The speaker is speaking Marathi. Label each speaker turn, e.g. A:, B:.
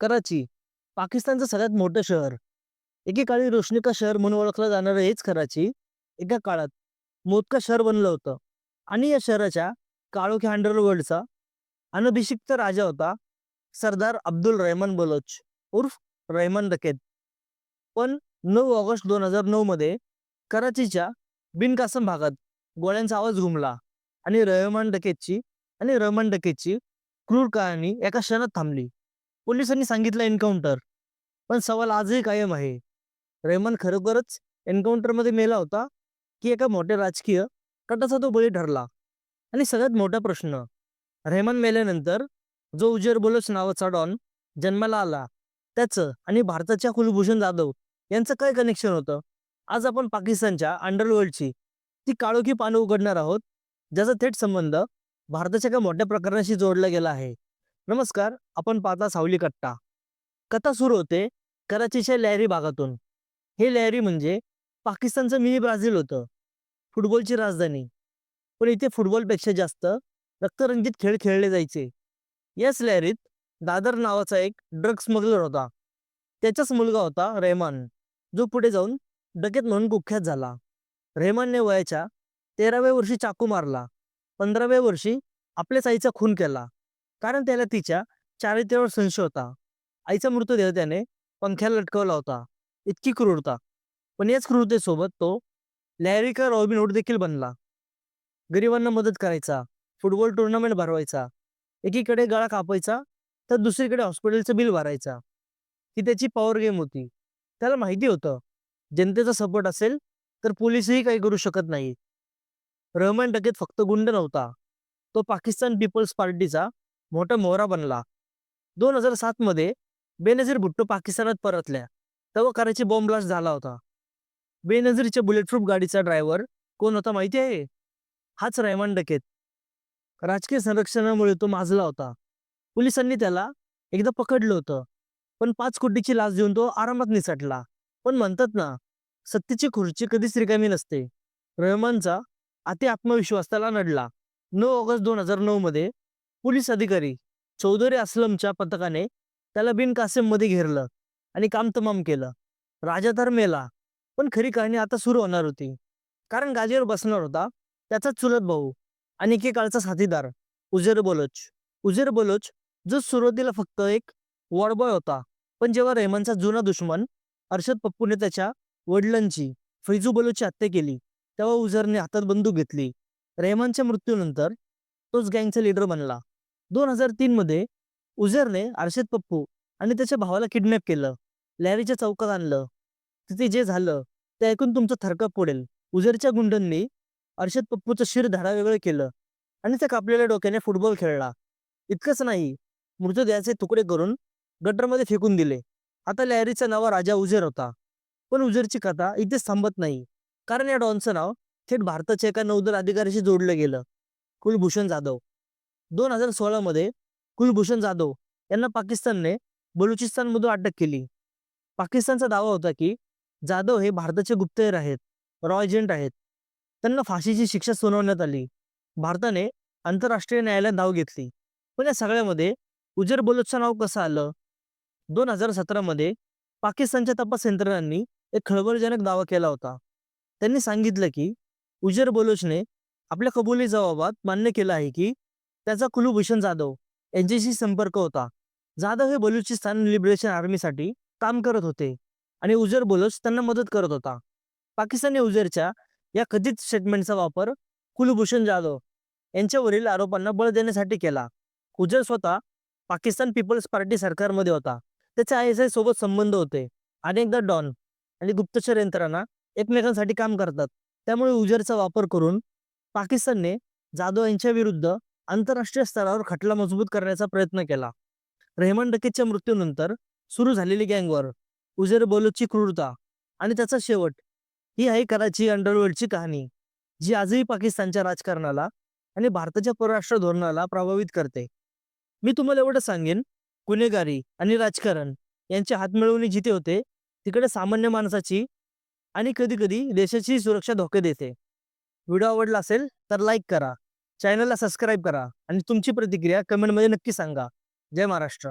A: कराची, पाकिस्तानचं सगळ्यात मोठं शहर. एकेकाळी रोशनी का शहर म्हणून ओळखलं जाणारं हेच कराची, एका काळात मोदका शहर बनलं होतं. आणि या शहराच्या काळोख्या अंडरवर्ल्डचा अनभिषिक्त राजा होता सरदार अब्दुल रहमान बलोच उर्फ रहमान डकेत. पण 9 ऑगस्ट 2009 मध्ये कराचीच्या बिन कासम भागात गोळ्यांचा आवाज घुमला आणि रहमान डकेतची क्रूर कहाणी एका क्षणात थांबली. पोलिसांनी सांगितलं एन्काउंटर, पण सवाल आजही कायम आहे. रेहमान खरोखरच एन्काउंटरमध्ये मेला होता, की एका मोठ्या राजकीय कटाचा तो बळी ठरला? आणि सगळ्यात मोठा प्रश्न, रेहमान मेल्यानंतर जो उजेर बोलच नावाचा डॉन जन्माला आला, त्याचं आणि भारताच्या कुलभूषण जाधव यांचं काय कनेक्शन होतं? आज आपण पाकिस्तानच्या अंडरवर्ल्डची ती काळोखी पानं उघडणार आहोत, ज्याचा थेट संबंध भारताच्या एका मोठ्या प्रकरणाशी जोडला गेला आहे. नमस्कार, आपण पाहता सावली कट्टा. कथा सुरू होते कराचीच्या लहरी भागातून. हे लहरी म्हणजे पाकिस्तानचं मिनी ब्राझील होतं, फुटबॉलची राजधानी. पण इथे फुटबॉलपेक्षा जास्त रक्तरंजित खेळ खेळले जायचे. याच लहरीत दादर नावाचा एक ड्रग स्मगलर होता. त्याचाच मुलगा होता रेहमान, जो पुढे जाऊन डकेत म्हणून कुख्यात झाला. रेहमानने वयाच्या 13व्या वर्षी चाकू मारला, 15व्या वर्षी आपल्याच आईचा खून केला, कारण त्याला तिच्या चारित्र्यावर संशय होता. आईचा मृतदेह त्याने पंख्याला लटकवला होता. इतकी क्रूरता. पण याच क्रूरतेसोबत तो लॅरिका रॉबिनहूड देखील बनला. गरिबांना मदत करायचा, फुटबॉल टुर्नामेंट भरवायचा, एकीकडे गळा कापायचा तर दुसरीकडे हॉस्पिटलचं बिल भरायचा. ही त्याची पॉवर गेम होती. त्याला माहिती होतं, जनतेचा सपोर्ट असेल तर पोलिसही काही करू शकत नाही. रहमान डकेत फक्त गुंड नव्हता, तो पाकिस्तान पीपल्स पार्टीचा मोठा मोहरा बनला. 2007 मध्ये बेनझीर भुट्टो पाकिस्तानात परतल्या, तेव्हा कराची बॉम्ब ब्लास्ट झाला होता. बेनझीरच्या बुलेटप्रूफ गाडीचा ड्रायव्हर कोण होता माहिती आहे? हाच रहमान डकेत. राजकीय संरक्षणामुळे तो माजला होता. पोलिसांनी त्याला एकदा पकडलं होतं, पण 5 कोटीची लाच देऊन तो आरामात निसटला. पण म्हणतात ना, सत्तेची खुर्ची कधीच रिकामी नसते. रहमानचा अति आत्मविश्वास त्याला नडला. 9 ऑगस्ट 2009 मध्ये पोलीस अधिकारी चौधरी असलमच्या पथकाने त्याला बिन कासेममध्ये घेरलं आणि काम तमाम केलं. राजा तर मेला, पण खरी कहाणी आता सुरू होणार होती. कारण गादीवर बसणार होता त्याचाच चुलत भाऊ आणि एकेकाळचा साथीदार उजेर बलोच. उजेर बलोच जो सुरुवातीला फक्त एक वॉर्डबॉय होता, पण जेव्हा रेहमानचा जुना दुश्मन अरशद पप्पूने त्याच्या वडिलांची फैजू बलोची हत्या केली, तेव्हा उजरने हातात बंदूक घेतली. रेहमानच्या मृत्यूनंतर तोच गँगचा लीडर बनला. 2003 मध्ये उझरने अर्शद पप्पू आणि त्याच्या भावाला किडनॅप केलं, लॅरीच्या चौकात आणलं. तिथे जे झालं ते ऐकून तुमचं थरकाप पडेल. उझरच्या गुंडांनी अर्शद पप्पूचं शिर धडावेगळं केलं आणि त्या कापलेल्या डोक्याने फुटबॉल खेळला. इतकंच नाही, मृतदेहाचे तुकडे करून गटरमध्ये फेकून दिले. आता लॅरीचा नवा राजा उझेर होता. पण उझेरची कथा इथेच थांबत नाही, कारण या डॉनचं नाव थेट भारताच्या एका नौदल अधिकाऱ्याशी जोडलं गेलं, कुलभूषण जाधव. 2016 मध्ये कुलभूषण जाधव यांना पाकिस्तानने बलुचिस्तानमधून अटक केली. पाकिस्तानचा दावा होता की जाधव हे भारताचे गुप्तहेर आहेत, रॉ एजंट आहेत. त्यांना फाशीची शिक्षा सुनावण्यात आली. भारताने आंतरराष्ट्रीय न्यायालयात धाव घेतली. पण या सगळ्यामध्ये उजर बलोचचं नाव कसं आलं? 2017 मध्ये पाकिस्तानच्या तपास यंत्रणांनी एक खळबळजनक दावा केला होता. त्यांनी सांगितलं की उजर बलोचने आपल्या कबुली जबाबात मान्य केलं आहे की त्याचा कुलभूषण जाधव यांच्याशी संपर्क होता. जाधव हे बलुचिस्तान लिबरेशन आर्मीसाठी काम करत होते आणि उजर बलोच त्यांना मदत करत होता. पाकिस्तानी उजरच्या या कथित स्टेटमेंटचा वापर कुलभूषण जाधव यांच्यावरील आरोपांना बळ देण्यासाठी केला. उजर स्वतः पाकिस्तान पीपल्स पार्टी सरकारमध्ये होता. त्याचे ISI सोबत संबंध होते. अनेकदा डॉन आणि गुप्तचर यंत्रणा एकमेकांसाठी काम करतात. त्यामुळे उजरचा वापर करून पाकिस्तानने जाधव यांच्या विरुद्ध आंतरराष्ट्रीय स्तरावर खटला मजबूत करण्याचा प्रयत्न केला. रहमान डकेतच्या मृत्यूनंतर सुरू झालेली गँगवॉर, उजर बलोचची क्रूरता आणि त्याचा शेवट, ही आहे कराची अंडरवर्ल्डची कहाणी, जी आजही पाकिस्तानच्या राजकारणाला आणि भारताच्या परराष्ट्र धोरणाला प्रभावित करते. मी तुम्हाला एवढं सांगेन, गुन्हेगारी आणि राजकारण यांचे हातमिळवणी जिथे होते, तिकडे सामान्य माणसाची आणि कधी-कधी देशाची सुरक्षा धोके देते. व्हिडिओ आवडला असेल तर लाईक करा, चॅनलला सबस्क्राईब करा आणि तुमची प्रतिक्रिया कमेंटमध्ये नक्की सांगा. जय महाराष्ट्र.